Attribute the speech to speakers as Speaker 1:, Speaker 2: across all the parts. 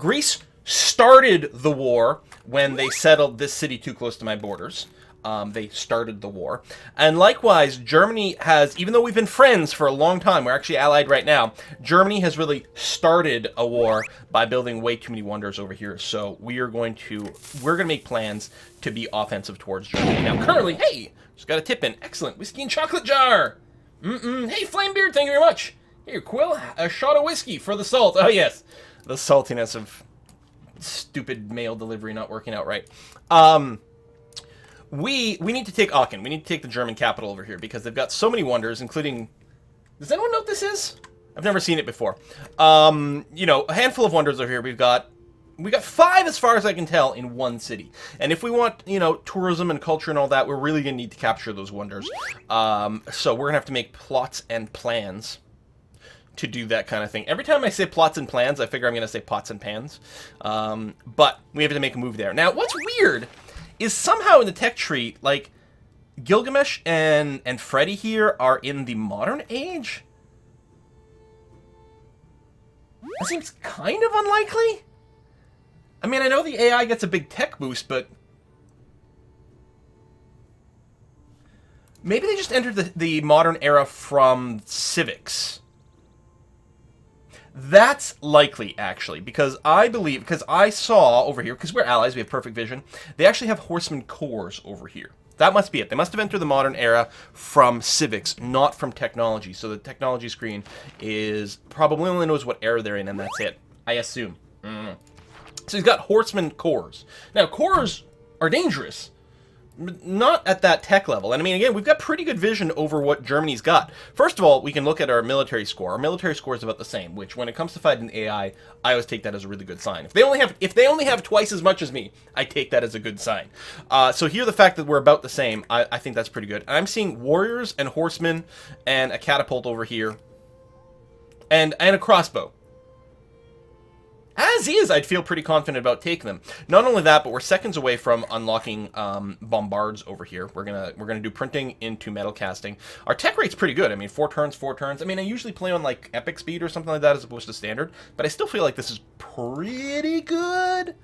Speaker 1: Greece started the war when they settled this city too close to my borders. They started the war. And likewise, Germany has, even though we've been friends for a long time, we're actually allied right now, Germany has really started a war by building way too many wonders over here. So we're going to make plans to be offensive towards Germany. Now, currently, hey, just got a tip in. Excellent. Whiskey and chocolate jar. Hey, Flamebeard, thank you very much. Here, Quill, a shot of whiskey for the salt. Oh, yes. The saltiness of stupid mail delivery not working out right. We need to take Aachen. We need to take the German capital over here because they've got so many wonders, including... Does anyone know what this is? I've never seen it before. You know, a handful of wonders over here. We got 5, as far as I can tell, in one city. And if we want, you know, tourism and culture and all that, we're really going to need to capture those wonders. So we're going to have to make plots and plans to do that kind of thing. Every time I say plots and plans, I figure I'm going to say pots and pans. But we have to make a move there. Now, what's weird is somehow in the tech tree, like, Gilgamesh and Freddy here are in the modern age? That seems kind of unlikely. I mean, I know the AI gets a big tech boost, but... maybe they just entered the modern era from civics. That's likely, actually, because I saw over here, because we're allies, we have perfect vision, they actually have horseman cores over here. That must be it. They must have entered the modern era from civics, not from technology. So the technology screen is probably only knows what era they're in, and that's it. I assume. So he's got horseman cores. Now, cores are dangerous. Not at that tech level. And I mean, again, we've got pretty good vision over what Germany's got. First of all, we can look at our military score. Our military score is about the same, which when it comes to fighting AI, I always take that as a really good sign. If they only have twice as much as me, I take that as a good sign. So here, the fact that we're about the same, I think that's pretty good. And I'm seeing warriors and horsemen and a catapult over here. And a crossbow. As is, I'd feel pretty confident about taking them. Not only that, but we're seconds away from unlocking bombards over here. We're gonna do printing into metal casting. Our tech rate's pretty good. I mean, 4 turns. I mean, I usually play on like epic speed or something like that as opposed to standard, but I still feel like this is pretty good.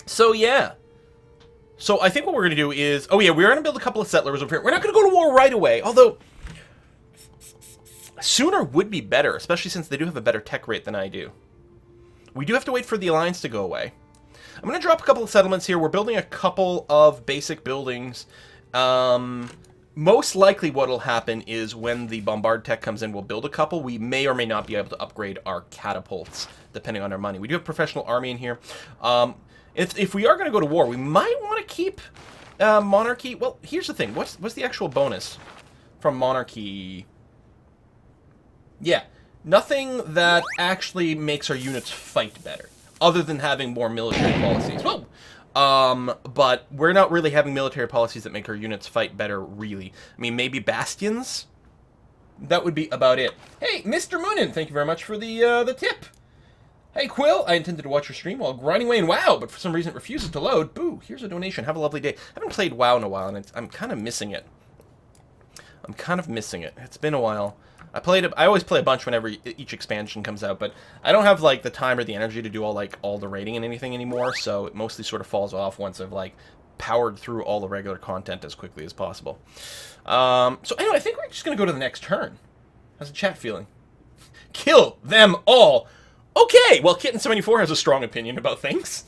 Speaker 1: So yeah. So I think what we're gonna do is, oh yeah, we're gonna build a couple of settlers over here. We're not gonna go to war right away, although sooner would be better, especially since they do have a better tech rate than I do. We do have to wait for the alliance to go away. I'm going to drop a couple of settlements here. We're building a couple of basic buildings. Most likely what will happen is when the bombard tech comes in, we'll build a couple. We may or may not be able to upgrade our catapults, depending on our money. We do have professional army in here. If we are going to go to war, we might want to keep monarchy. Well, here's the thing. What's the actual bonus from monarchy? Yeah. Nothing that actually makes our units fight better, other than having more military policies. Whoa! But we're not really having military policies that make our units fight better, really. I mean, maybe bastions? That would be about it. Hey, Mr. Moonin, thank you very much for the tip. Hey, Quill, I intended to watch your stream while grinding away in WoW, but for some reason it refuses to load. Boo, here's a donation. Have a lovely day. I haven't played WoW in a while, and I'm kind of missing it. It's been a while. I always play a bunch whenever each expansion comes out, but I don't have like the time or the energy to do all the raiding and anything anymore, so it mostly sort of falls off once I've like powered through all the regular content as quickly as possible. So anyway, I think we're just gonna go to the next turn. How's the chat feeling? Kill them all. Okay, well, Kitten74 has a strong opinion about things.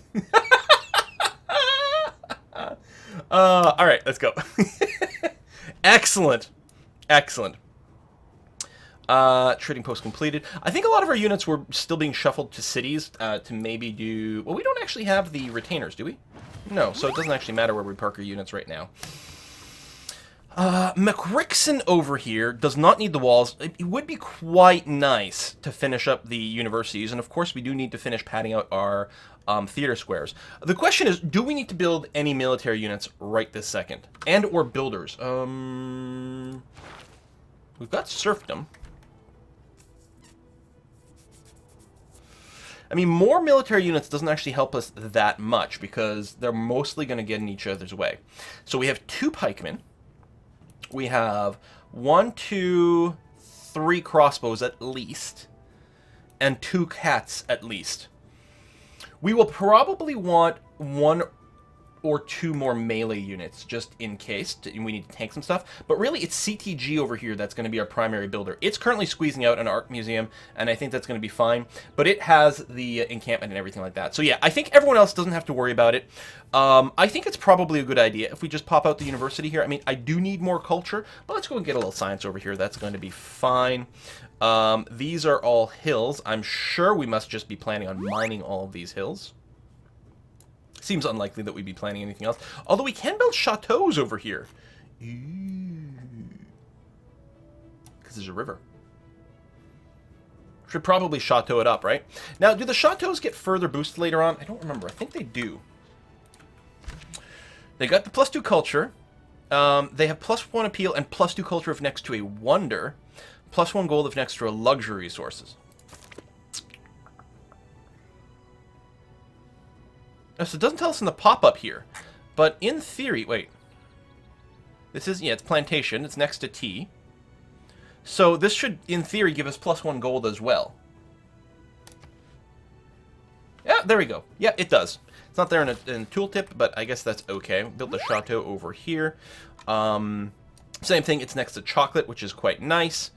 Speaker 1: All right, let's go. Excellent. Trading post completed. I think a lot of our units were still being shuffled to cities to maybe do... Well, we don't actually have the retainers, do we? No, so it doesn't actually matter where we park our units right now. McRickson over here does not need the walls. It would be quite nice to finish up the universities, and of course we do need to finish padding out our theater squares. The question is, do we need to build any military units right this second? And or builders? We've got serfdom. I mean, more military units doesn't actually help us that much because they're mostly going to get in each other's way. So we have 2 pikemen. We have 1, 2, 3 crossbows at least. And 2 cats at least. We will probably want 1 or 2 more melee units, just in case we need to tank some stuff. But really, it's CTG over here that's going to be our primary builder. It's currently squeezing out an art museum, and I think that's going to be fine. But it has the encampment and everything like that. So yeah, I think everyone else doesn't have to worry about it. I think it's probably a good idea if we just pop out the university here. I mean, I do need more culture, but let's go and get a little science over here. That's going to be fine. These are all hills. I'm sure we must just be planning on mining all of these hills. Seems unlikely that we'd be planning anything else. Although we can build chateaus over here. Because there's a river. Should probably chateau it up, right? Now, do the chateaus get further boosted later on? I don't remember. I think they do. They got the +2 culture. They have +1 appeal and +2 culture if next to a wonder. +1 gold if next to a luxury resources. So it doesn't tell us in the pop-up here, but in theory, wait. This is, yeah, it's plantation. It's next to tea. So this should, in theory, give us +1 gold as well. Yeah, there we go. Yeah, it does. It's not there in a tooltip, but I guess that's okay. Built the chateau over here. Same thing, it's next to chocolate, which is quite nice.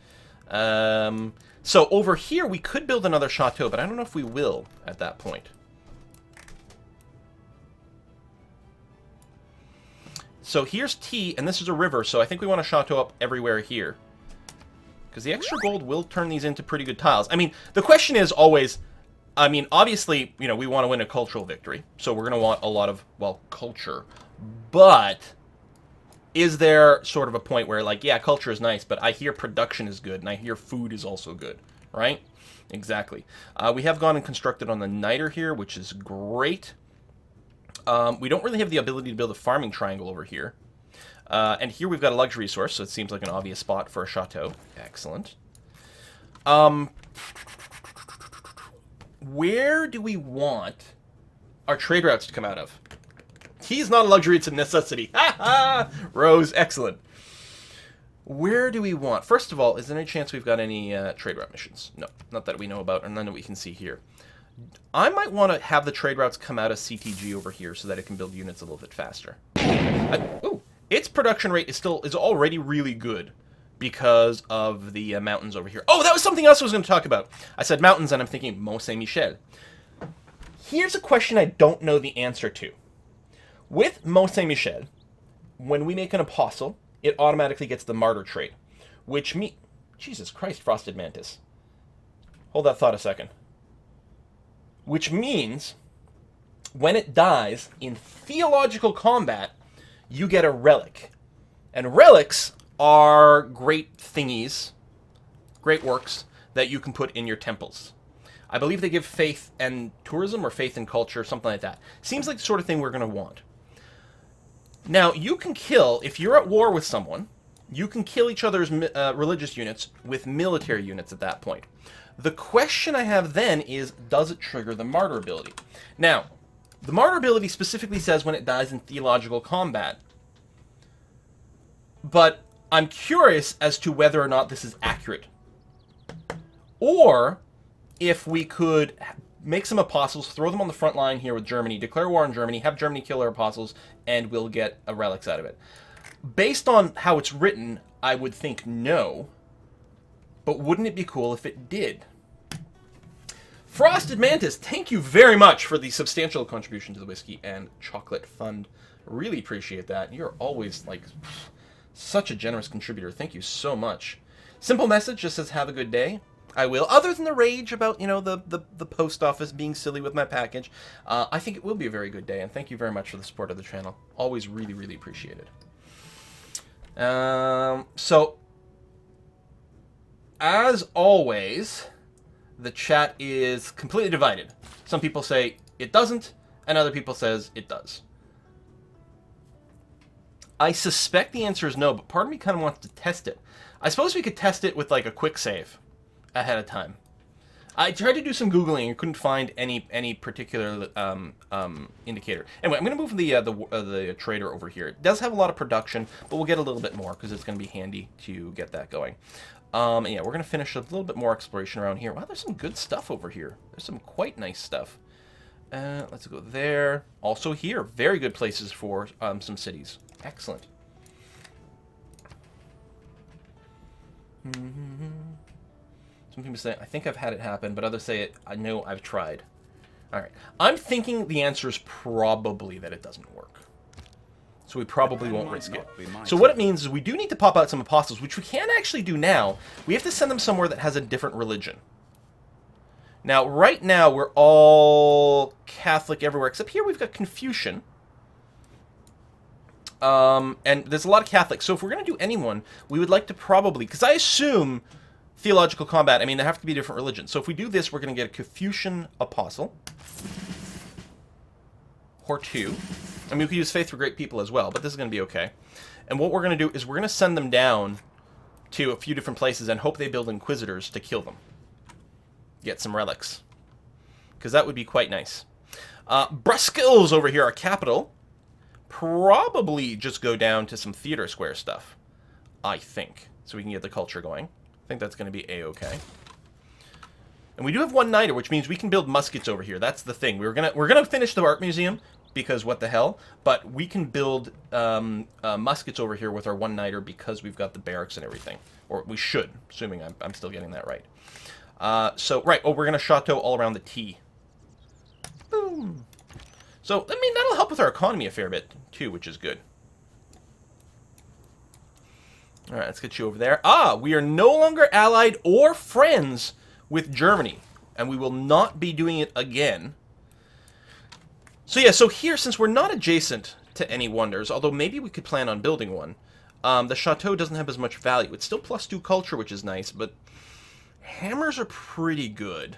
Speaker 1: So over here, we could build another chateau, but I don't know if we will at that point. So here's tea, and this is a river, so I think we want to chateau up everywhere here. Because the extra gold will turn these into pretty good tiles. I mean, the question is always, I mean, obviously, you know, we want to win a cultural victory, so we're going to want a lot of, well, culture. But is there sort of a point where, like, yeah, culture is nice, but I hear production is good, and I hear food is also good, right? Exactly. We have gone and constructed on the niter here, which is great. We don't really have the ability to build a farming triangle over here. And here we've got a luxury resource, so it seems like an obvious spot for a chateau. Excellent. Where do we want our trade routes to come out of? Tea's not a luxury, it's a necessity. Ha ha! Rose, excellent. Where do we want? First of all, is there any chance we've got any trade route missions? No, not that we know about, and none that we can see here. I might want to have the trade routes come out of CTG over here so that it can build units a little bit faster. Ooh, its production rate is already really good because of the mountains over here. Oh, that was something else I was going to talk about. I said mountains, and I'm thinking Mont Saint-Michel. Here's a question I don't know the answer to. With Mont Saint-Michel, when we make an apostle, it automatically gets the martyr trait, which means... Jesus Christ, Frosted Mantis. Hold that thought a second. Which means, when it dies in theological combat, you get a relic. And relics are great thingies, great works, that you can put in your temples. I believe they give faith and tourism, or faith and culture, something like that. Seems like the sort of thing we're going to want. Now, you can kill, if you're at war with someone, you can kill each other's religious units with military units at that point. The question I have then is, does it trigger the martyr ability? Now, the martyr ability specifically says when it dies in theological combat. But I'm curious as to whether or not this is accurate. Or if we could make some apostles, throw them on the front line here with Germany, declare war on Germany, have Germany kill our apostles, and we'll get a relics out of it. Based on how it's written, I would think no. But wouldn't it be cool if it did? Frosted Mantis, thank you very much for the substantial contribution to the Whiskey and Chocolate Fund. Really appreciate that. You're always, like, such a generous contributor. Thank you so much. Simple message just says, have a good day. I will. Other than the rage about, you know, the post office being silly with my package, I think it will be a very good day. And thank you very much for the support of the channel. Always really, really appreciated. So, as always, the chat is completely divided. Some people say it doesn't, and other people says it does. I suspect the answer is no, but part of me kind of wants to test it. I suppose we could test it with, like, a quick save ahead of time. I tried to do some Googling and couldn't find any particular indicator. Anyway, I'm going to move the trader over here. It does have a lot of production, but we'll get a little bit more because it's going to be handy to get that going. And yeah, we're going to finish a little bit more exploration around here. Wow, there's some good stuff over here. There's some quite nice stuff. Let's go there. Also here. Very good places for some cities. Excellent. Some people say, I think I've had it happen, but others say, I know I've tried. All right. I'm thinking the answer is probably that it doesn't work. So we probably won't risk it. So what it means is we do need to pop out some apostles, which we can actually do now. We have to send them somewhere that has a different religion. Now, right now, we're all Catholic everywhere, except here we've got Confucian. And there's a lot of Catholics. So if we're going to do anyone, we would like to probably... Because I assume theological combat, I mean, there have to be different religions. So if we do this, we're going to get a Confucian apostle. Or two. I mean, we could use faith for great people as well, but this is going to be okay. And what we're going to do is we're going to send them down to a few different places and hope they build inquisitors to kill them. Get some relics. Because that would be quite nice. Bruskills over here, our capital. Probably just go down to some theater square stuff. I think. So we can get the culture going. I think that's going to be a-okay. And we do have one Niter, which means we can build muskets over here. That's the thing. We're gonna finish the art museum, because what the hell? But we can build muskets over here with our one Niter because we've got the barracks and everything. Or we should, assuming I'm still getting that right. Right, we're going to chateau all around the T. Boom. So, I mean, that'll help with our economy a fair bit, too, which is good. Alright, let's get you over there. We are no longer allied or friends with Germany. And we will not be doing it again. So, yeah, so here, since we're not adjacent to any wonders, although maybe we could plan on building one, the chateau doesn't have as much value. It's still +2 culture, which is nice, but... hammers are pretty good.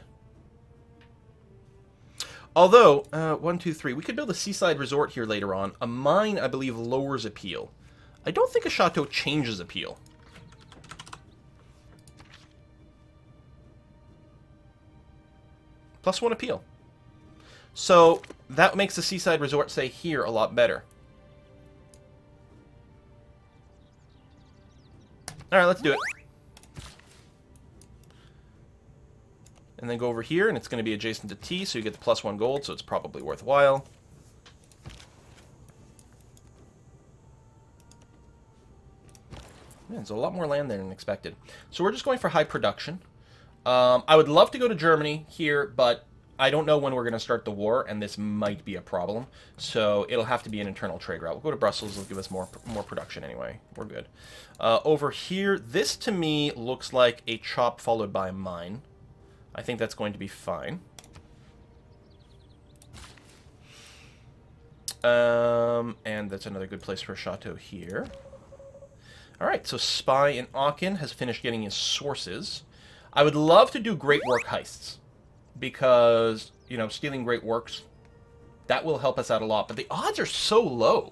Speaker 1: Although, 1, 2, 3. We could build a seaside resort here later on. A mine, I believe, lowers appeal. I don't think a chateau changes appeal. +1 appeal. So, that makes the seaside resort, say, here a lot better. Alright, let's do it. And then go over here, and it's going to be adjacent to T, so you get the +1 gold, so it's probably worthwhile. Man, there's a lot more land there than expected. So we're just going for high production. I would love to go to Germany here, but I don't know when we're going to start the war, and this might be a problem. So it'll have to be an internal trade route. We'll go to Brussels. It'll give us more production anyway. We're good. Over here, this to me looks like a chop followed by a mine. I think that's going to be fine. And that's another good place for a chateau here. Alright, so Spy in Aachen has finished getting his sources. I would love to do great work heists. Because, you know, stealing great works, that will help us out a lot. But the odds are so low.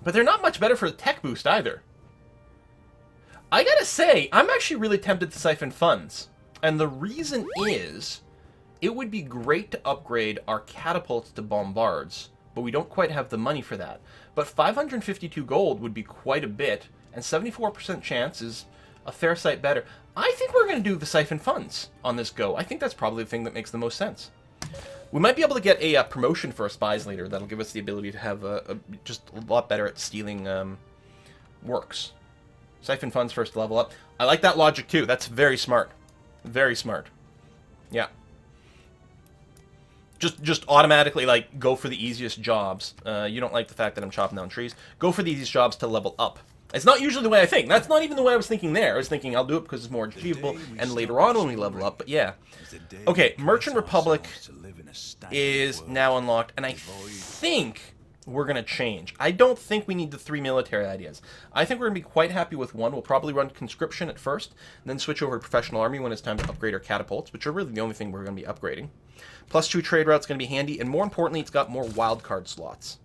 Speaker 1: But they're not much better for the tech boost either. I gotta say, I'm actually really tempted to siphon funds. And the reason is, it would be great to upgrade our catapults to bombards, but we don't quite have the money for that. But 552 gold would be quite a bit, and 74% chance is a fair sight better. I think we're going to do the siphon funds on this go. I think that's probably the thing that makes the most sense. We might be able to get a promotion for our spies later. That'll give us the ability to have just a lot better at stealing works. Siphon funds first level up. I like that logic too. That's very smart. Very smart. Yeah. Just automatically, like, go for the easiest jobs. You don't like the fact that I'm chopping down trees. Go for the easiest jobs to level up. It's not usually the way I think. That's not even the way I was thinking there. I was thinking I'll do it because it's more achievable, and later on when we level up, but yeah. Okay, Merchant Republic is now unlocked, and I think we're going to change. I don't think we need the 3 military ideas. I think we're going to be quite happy with one. We'll probably run conscription at first, and then switch over to professional army when it's time to upgrade our catapults, which are really the only thing we're going to be upgrading. +2 trade route's going to be handy, and more importantly, it's got more wildcard slots.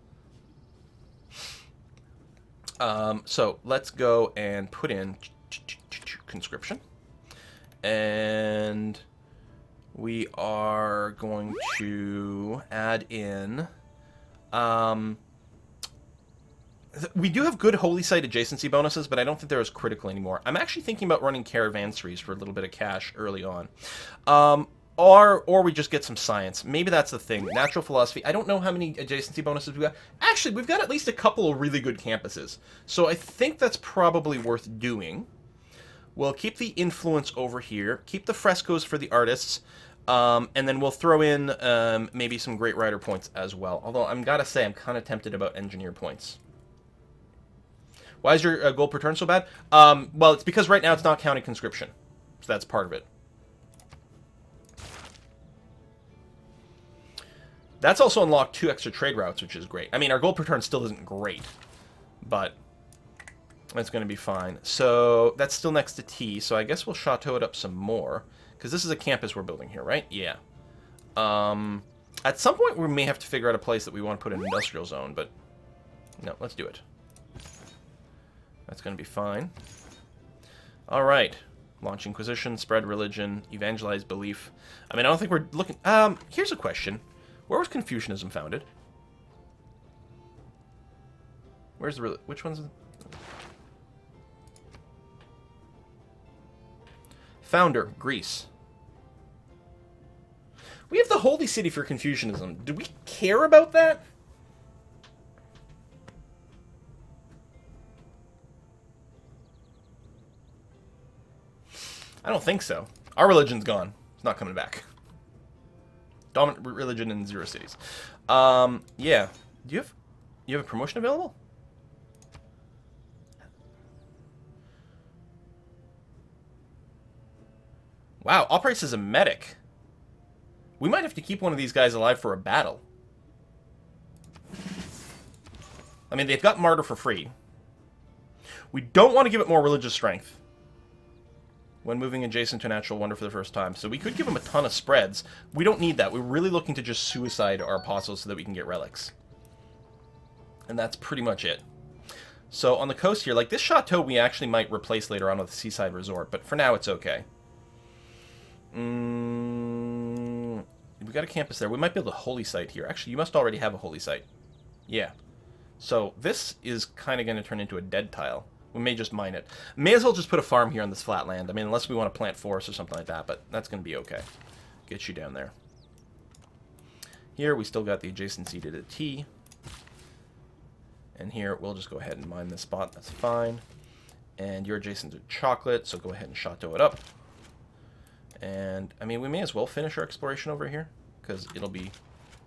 Speaker 1: So let's go and put in conscription. And we are going to add in We do have good holy site adjacency bonuses, but I don't think they're as critical anymore. I'm actually thinking about running caravanseries for a little bit of cash early on. Or we just get some science. Maybe that's the thing. Natural philosophy. I don't know how many adjacency bonuses we got. Actually, we've got at least a couple of really good campuses. So I think that's probably worth doing. We'll keep the influence over here. Keep the frescoes for the artists. And then we'll throw in maybe some great writer points as well. Although I'm gotta say, I'm kind of tempted about engineer points. Why is your gold per turn so bad? Well, it's because right now it's not counting conscription. So that's part of it. That's also unlocked 2 extra trade routes, which is great. I mean, our gold per turn still isn't great, but it's going to be fine. So that's still next to T, so I guess we'll chateau it up some more, because this is a campus we're building here, right? Yeah. At some point, we may have to figure out a place that we want to put an industrial zone, but no, let's do it. That's going to be fine. All right. Launch Inquisition, spread religion, evangelize belief. I mean, I don't think we're looking... here's a question. Where was Confucianism founded? Where's the... Which one's... Founder, Greece. We have the holy city for Confucianism. Do we care about that? I don't think so. Our religion's gone. It's not coming back. Dominant religion in 0 cities. Yeah. Do you have a promotion available? Wow, operates as a medic. We might have to keep one of these guys alive for a battle. I mean, they've got martyr for free. We don't want to give it more religious strength when moving adjacent to a natural wonder for the first time. So we could give them a ton of spreads. We don't need that. We're really looking to just suicide our apostles so that we can get relics. And that's pretty much it. So on the coast here, like this chateau we actually might replace later on with a seaside resort, but for now it's okay. We got a campus there. We might build a holy site here. Actually, you must already have a holy site. Yeah. So this is kind of going to turn into a dead tile. We may just mine it. May as well just put a farm here on this flat land. I mean, unless we want to plant forests or something like that, but that's going to be okay. Get you down there. Here, we still got the adjacency to the T. And here, we'll just go ahead and mine this spot. That's fine. And you're adjacent to chocolate, so go ahead and chateau it up. And, I mean, we may as well finish our exploration over here, because it'll be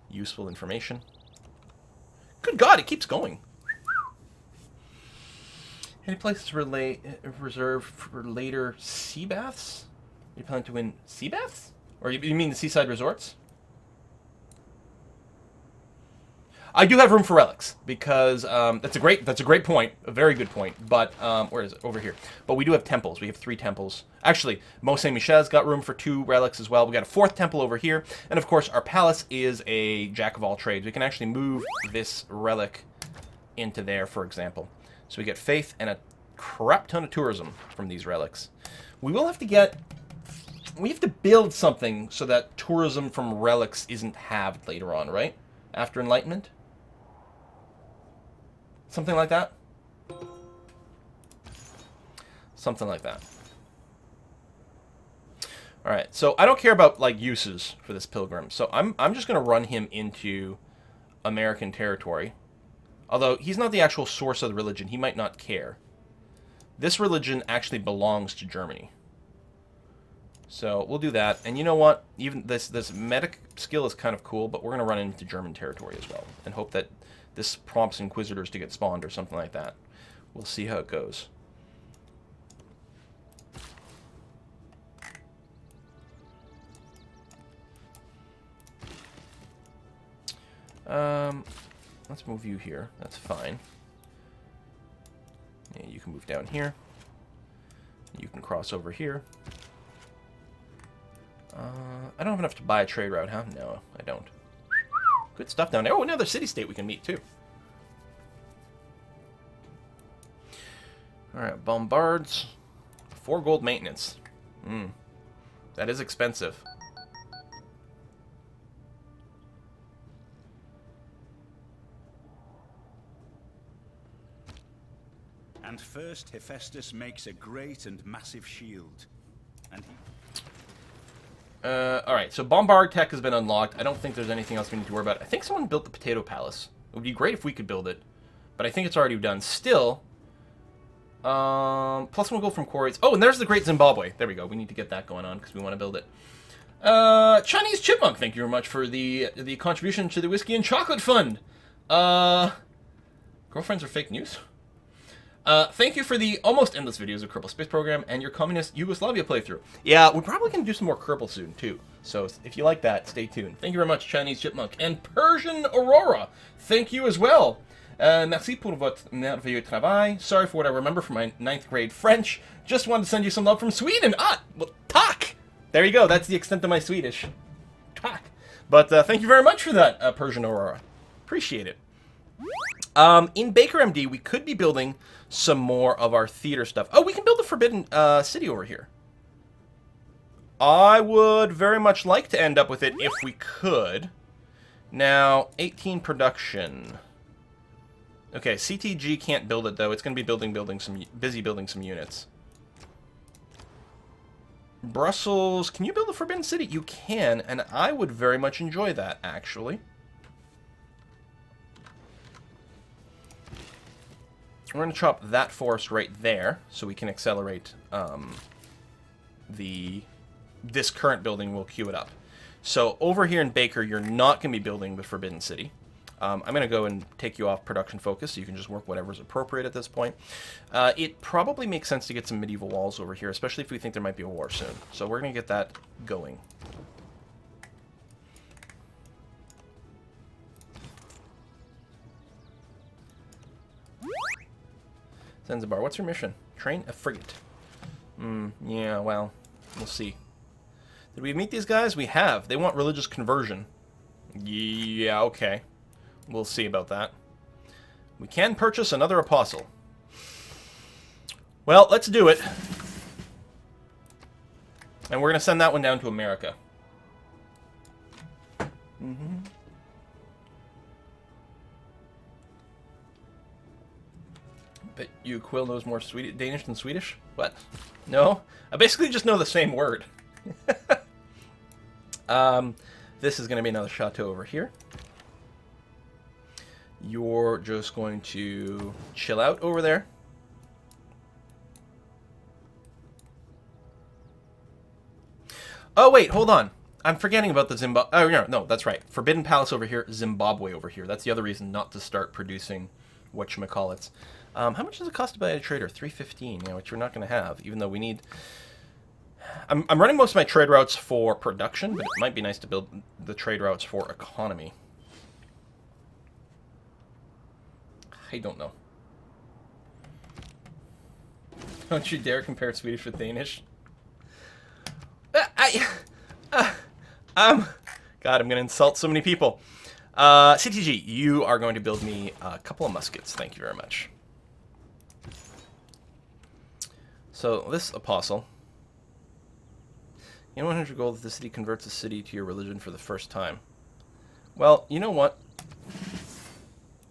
Speaker 1: useful information. Good God, it keeps going. Any places reserved for later sea baths? You plan to win sea baths? Or you mean the seaside resorts? I do have room for relics because that's a great point, a very good point. But where is it? Over here. But we do have temples. We have 3 temples. Actually, Mont Saint Michel's got room for 2 relics as well. We got a 4th temple over here, and of course our palace is a jack of all trades. We can actually move this relic into there, for example. So we get faith and a crap ton of tourism from these relics. We will have to get... We have to build something so that tourism from relics isn't halved later on, right? After Enlightenment? Something like that? Something like that. Alright, so I don't care about, like, uses for this pilgrim. So I'm just going to run him into American territory. Although, he's not the actual source of the religion. He might not care. This religion actually belongs to Germany. So, we'll do that. And you know what? Even this medic skill is kind of cool, but we're going to run into German territory as well. And hope that this prompts Inquisitors to get spawned or something like that. We'll see how it goes. Let's move you here. That's fine. Yeah, you can move down here. You can cross over here. I don't have enough to buy a trade route, huh? No, I don't. Good stuff down there. Oh, another city-state we can meet, too. Alright, bombards. 4 gold maintenance. That is expensive.
Speaker 2: And first, Hephaestus makes a great and massive shield. And he...
Speaker 1: Alright, so Bombard Tech has been unlocked. I don't think there's anything else we need to worry about. I think someone built the Potato Palace. It would be great if we could build it. But I think it's already done. Still, +1 gold from quarries. Oh, and there's the Great Zimbabwe. There we go. We need to get that going on because we want to build it. Chinese Chipmunk, thank you very much for the contribution to the Whiskey and Chocolate Fund. Girlfriends are fake news? Thank you for the almost endless videos of Kerbal Space Program and your communist Yugoslavia playthrough. Yeah, we're probably going to do some more Kerbal soon, too. So if you like that, stay tuned. Thank you very much, Chinese Chipmunk. And Persian Aurora, thank you as well. Merci pour votre merveilleux travail. Sorry for what I remember from my 9th grade French. Just wanted to send you some love from Sweden. Well, tack! There you go. That's the extent of my Swedish. Tack. But thank you very much for that, Persian Aurora. Appreciate it. In Baker MD, we could be building some more of our theater stuff. Oh, we can build a Forbidden City over here. I would very much like to end up with it if we could. Now, 18 production. Okay, CTG can't build it, though. It's going to be busy building some units. Brussels, can you build a Forbidden City? You can, and I would very much enjoy that, actually. We're going to chop that forest right there, so we can accelerate this current building. We'll queue it up. So over here in Baker, you're not going to be building the Forbidden City. I'm going to go and take you off production focus, so you can just work whatever's appropriate at this point. It probably makes sense to get some medieval walls over here, especially if we think there might be a war soon. So we're going to get that going. Zanzibar, what's your mission? Train a frigate. Yeah, well, we'll see. Did we meet these guys? We have. They want religious conversion. Yeah, okay. We'll see about that. We can purchase another apostle. Well, let's do it. And we're going to send that one down to America. Bet you Quill knows more Danish than Swedish? What? No? I basically just know the same word. This is going to be another chateau over here. You're just going to chill out over there. Oh, wait, hold on. I'm forgetting about the Zimbabwe. Oh, no, that's right. Forbidden Palace over here, Zimbabwe over here. That's the other reason not to start producing whatchamacallits. How much does it cost to buy a trader? $315, yeah, which we're not going to have, even though we need... I'm running most of my trade routes for production, but it might be nice to build the trade routes for economy. I don't know. Don't you dare compare Swedish with Danish. God, I'm going to insult so many people. CTG, you are going to build me a couple of muskets. Thank you very much. So, this apostle. In 100 gold, if the city converts the city to your religion for the first time. Well, you know what?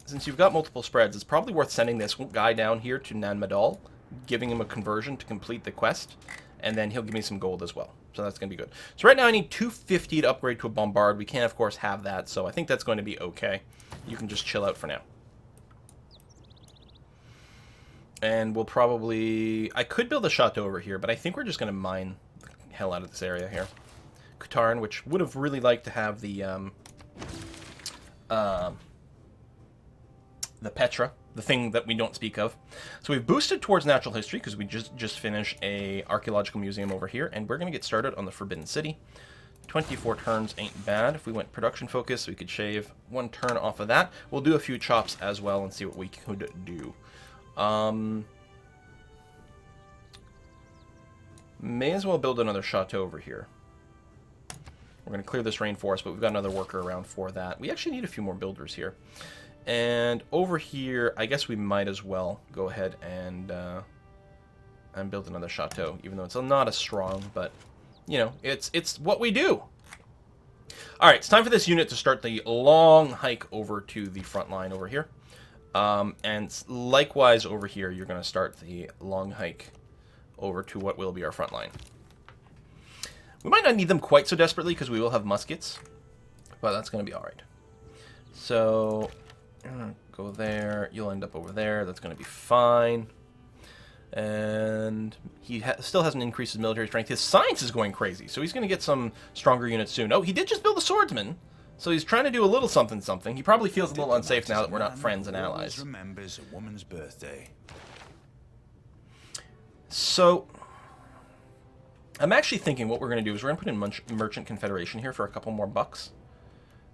Speaker 1: Since you've got multiple spreads, it's probably worth sending this guy down here to Nan Madol, giving him a conversion to complete the quest, and then he'll give me some gold as well. So that's going to be good. So right now I need 250 to upgrade to a bombard. We can't, of course, have that, so I think that's going to be okay. You can just chill out for now. And we'll probably... I could build a chateau over here, but I think we're just going to mine the hell out of this area here. Katarn, which would have really liked to have the Petra, the thing that we don't speak of. So we've boosted towards natural history because we just finished a archaeological museum over here, and we're going to get started on the Forbidden City. 24 turns ain't bad. If we went production focus, we could shave 1 turn off of that. We'll do a few chops as well and see what we could do. May as well build another chateau over here. We're going to clear this rainforest, but we've got another worker around for that. We actually need a few more builders here. And over here, I guess we might as well go ahead and build another chateau, even though it's not as strong, but, you know, it's what we do. All right, it's time for this unit to start the long hike over to the front line over here. And likewise over here, you're going to start the long hike over to what will be our front line. We might not need them quite so desperately because we will have muskets, but that's going to be all right. So, go there. You'll end up over there. That's going to be fine. And he still hasn't increased his military strength. His science is going crazy, so he's going to get some stronger units soon. Oh, he did just build a swordsman, so he's trying to do a little something something. He probably feels a little unsafe now that we're not friends and allies.
Speaker 2: Remembers a woman's birthday.
Speaker 1: So, I'm actually thinking what we're going to do is we're going to put in Merchant Confederation here for a couple more bucks.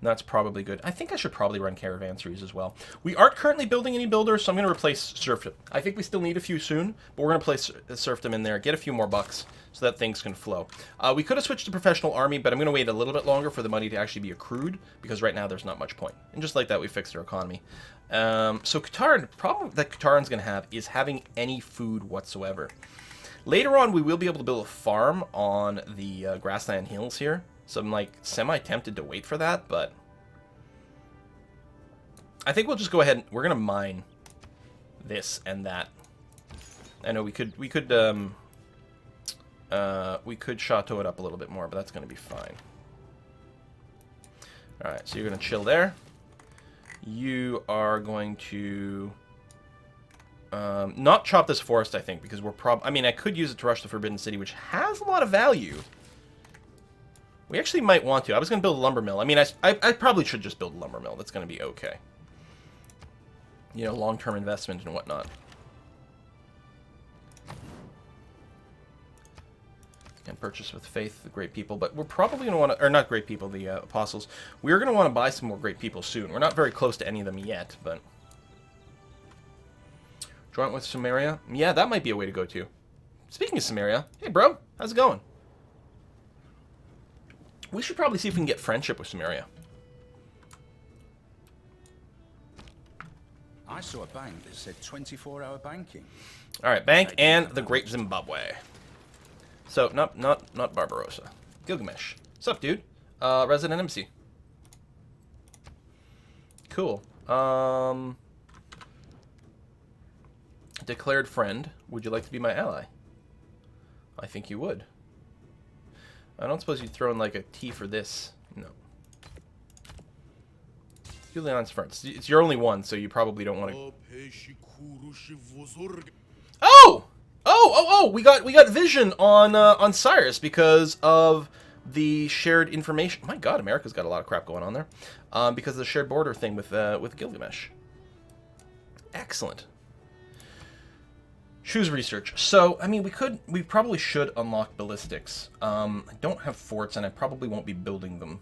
Speaker 1: And that's probably good. I think I should probably run Caravanseries as well. We aren't currently building any builders, so I'm going to replace Serfdom. I think we still need a few soon, but we're going to place Serfdom in there, get a few more bucks so that things can flow. We could have switched to Professional Army, but I'm going to wait a little bit longer for the money to actually be accrued, because right now there's not much point. And just like that, we fixed our economy. So Qatar, the problem that Qataran's going to have is having any food whatsoever. Later on, we will be able to build a farm on the grassland hills here. So I'm like semi-tempted to wait for that, but I think we'll just go ahead and we're gonna mine this and that. I know we could chateau it up a little bit more, but that's gonna be fine. All right, so you're gonna chill there. You are going to not chop this forest, I think, because we're I mean, I could use it to rush the Forbidden City, which has a lot of value. We actually might want to. I was going to build a lumber mill. I mean, I probably should just build a lumber mill. That's going to be okay. You know, long-term investment and whatnot. And purchase with faith, the great people. But we're probably going to want to... Or not great people, the apostles. We're going to want to buy some more great people soon. We're not very close to any of them yet, but... Joint with Samaria? Yeah, that might be a way to go to. Speaking of Samaria, hey, bro. How's it going? We should probably see if we can get friendship with Samaria.
Speaker 2: I saw a bank that said 24-hour banking.
Speaker 1: All right, bank and the Great Zimbabwe. So not Barbarossa. Gilgamesh. What's up, dude? Resident MC. Cool. Declared friend. Would you like to be my ally? I think you would. I don't suppose you'd throw in like a T for this. No. Julian's friends. It's your only one, so you probably don't want to. Oh! We got vision on Cyrus because of the shared information. My God, America's got a lot of crap going on there. Because of the shared border thing with Gilgamesh. Excellent. Choose research. So, I mean, we probably should unlock ballistics. I don't have forts, and I probably won't be building them.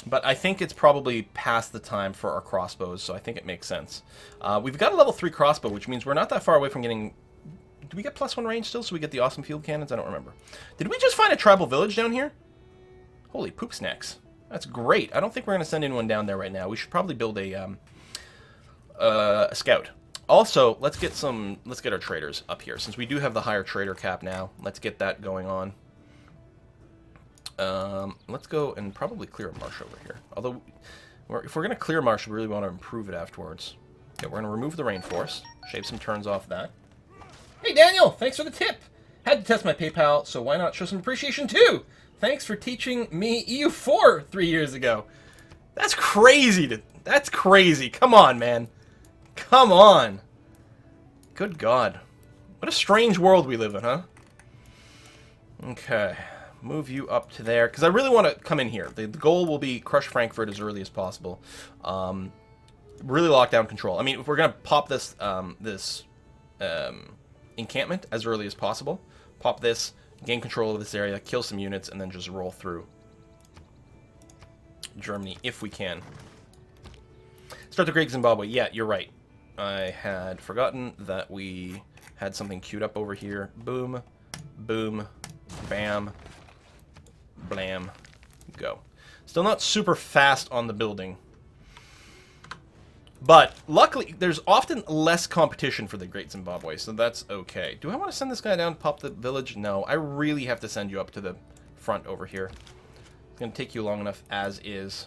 Speaker 1: But I think it's probably past the time for our crossbows, so I think it makes sense. We've got a level 3 crossbow, which means we're not that far away from getting... Do we get +1 range still, so we get the awesome field cannons? I don't remember. Did we just find a tribal village down here? Holy poop snacks. That's great. I don't think we're going to send anyone down there right now. We should probably build a scout. Also, let's get our traders up here. Since we do have the higher trader cap now, let's get that going on. Let's go and probably clear a marsh over here. Although, if we're going to clear a marsh, we really want to improve it afterwards. Okay, we're going to remove the rainforest. Shave some turns off that. Hey, Daniel! Thanks for the tip! Had to test my PayPal, so why not show some appreciation too? Thanks for teaching me EU4 3 years ago. That's crazy! That's crazy! Come on, man! Come on! Good God. What a strange world we live in, huh? Okay. Move you up to there. Because I really want to come in here. The goal will be crush Frankfurt as early as possible. Really lock down control. I mean, if we're going to pop this encampment as early as possible, pop this, gain control of this area, kill some units, and then just roll through Germany if we can. Start the Great Zimbabwe. Yeah, you're right. I had forgotten that we had something queued up over here. Boom, boom, bam, blam, go. Still not super fast on the building. But luckily, there's often less competition for the Great Zimbabwe, so that's okay. Do I want to send this guy down to pop the village? No, I really have to send you up to the front over here. It's going to take you long enough as is.